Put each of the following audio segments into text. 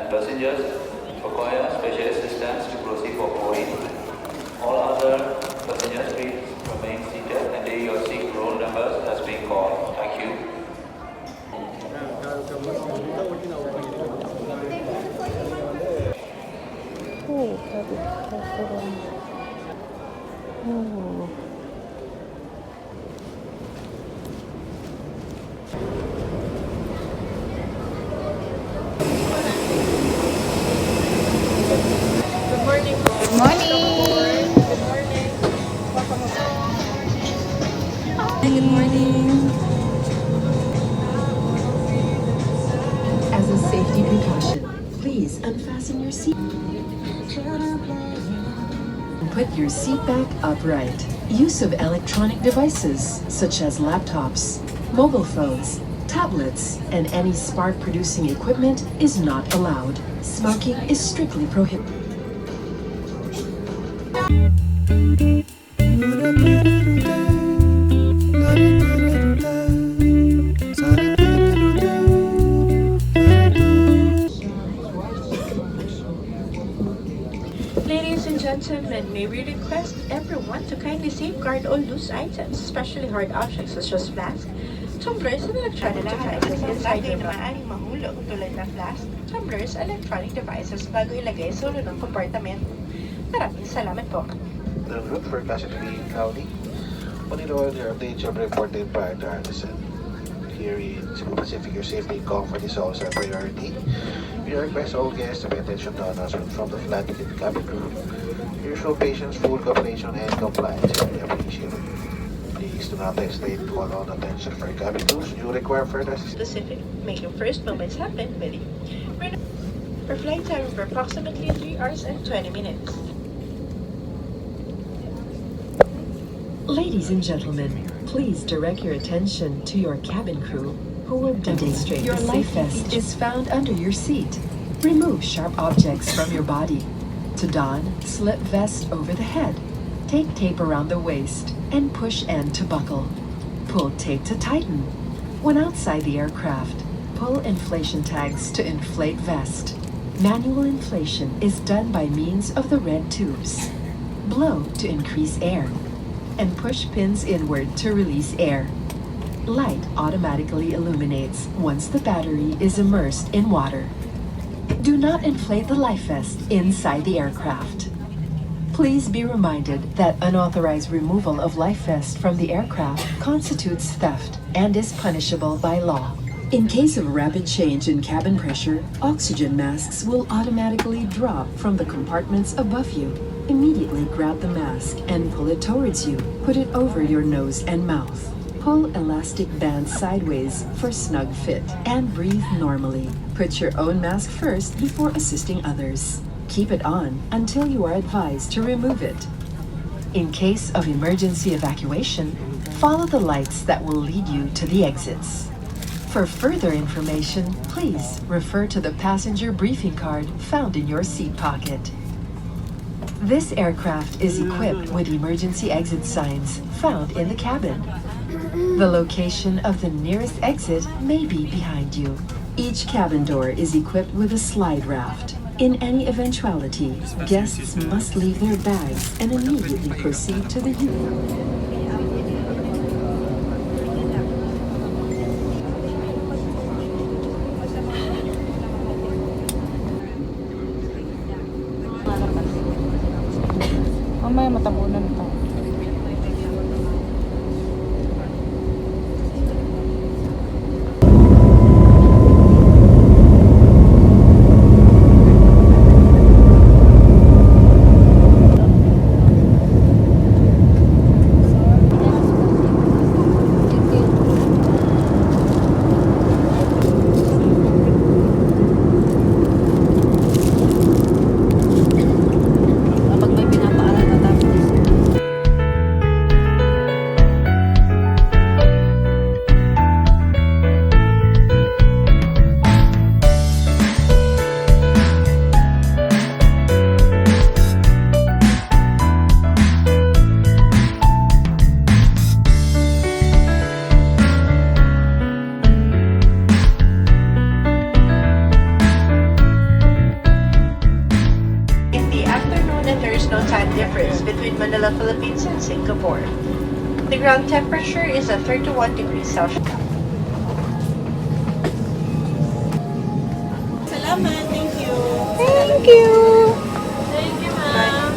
passengers require special assistance to proceed for boarding. All other passengers please remain seated until your seat roll numbers has been called. Thank you. Oh, oh. Good morning. Good morning. Good morning. Good morning. As a safety precaution, please unfasten your seat and put your seat back upright. Use of electronic devices such as laptops, mobile phones, tablets, and any spark-producing equipment is not allowed. Smoking is strictly prohibited. Ladies and gentlemen, may we request everyone to kindly safeguard all loose items, especially hard objects such as flasks, tumblers, and electronic devices inside your bag. Maaaring mahulog tulad ng flask, tumblers, electronic devices bago ilagay sa ulo ng compartment. Maraming salamat po. The route for Classification County. Monitor your updates of reported prior to our descent. Here in Cebu Pacific, your safety and comfort is also a priority. We request all guests to pay attention to announcements from the flight ticket cabin crew. Your show patience, full cooperation, and compliance is very appreciated. Please do not hesitate to call on attention for cabin crews. You require further assistance. Specific, make your first moments happen with you. For flight time for approximately 3 hours and 20 minutes. Ladies and gentlemen, please direct your attention to your cabin crew who will demonstrate your life vest is found under your seat. Remove sharp objects from your body. To don, slip vest over the head. Take tape around the waist and push end to buckle. Pull tape to tighten. When outside the aircraft, pull inflation tags to inflate vest. Manual inflation is done by means of the red tubes. Blow to increase air and push pins inward to release air. Light automatically illuminates once the battery is immersed in water. Do not inflate the life vest inside the aircraft. Please be reminded that unauthorized removal of life vest from the aircraft constitutes theft and is punishable by law. In case of rapid change in cabin pressure, oxygen masks will automatically drop from the compartments above you. Immediately grab the mask and pull it towards you. Put it over your nose and mouth. Pull elastic bands sideways for snug fit and breathe normally. Put your own mask first before assisting others. Keep it on until you are advised to remove it. In case of emergency evacuation, follow the lights that will lead you to the exits. For further information, please refer to the passenger briefing card found in your seat pocket. This aircraft is equipped with emergency exit signs found in the cabin. The location of the nearest exit may be behind you. Each cabin door is equipped with a slide raft. In any eventuality, guests must leave their bags and immediately proceed to the unit. Mamaya matabunan to. between Manila, Philippines and Singapore. The ground temperature is at 31 degrees Celsius. Salamat. Thank you. Thank you! Thank you, ma'am.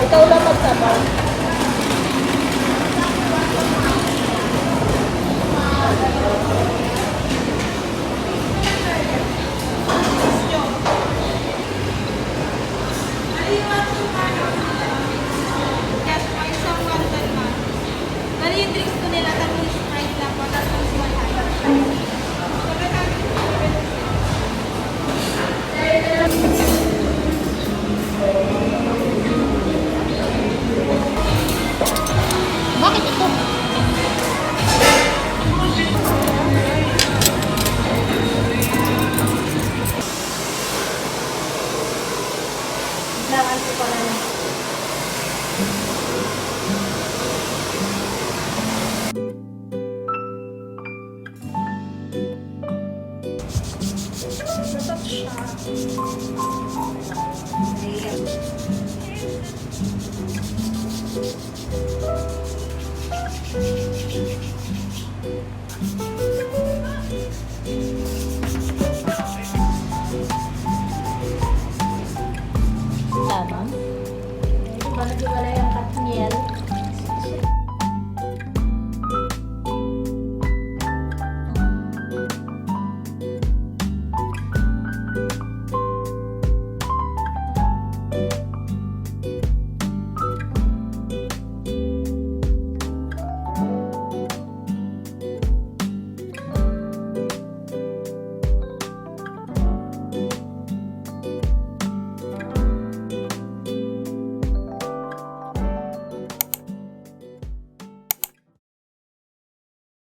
Ikaw lang magsabaw. Bali yung drinks ko nila, tapos Sprite lang po, tapos 100. Bakit ito? Lawan ko pala na. Masarap siya. Ayan.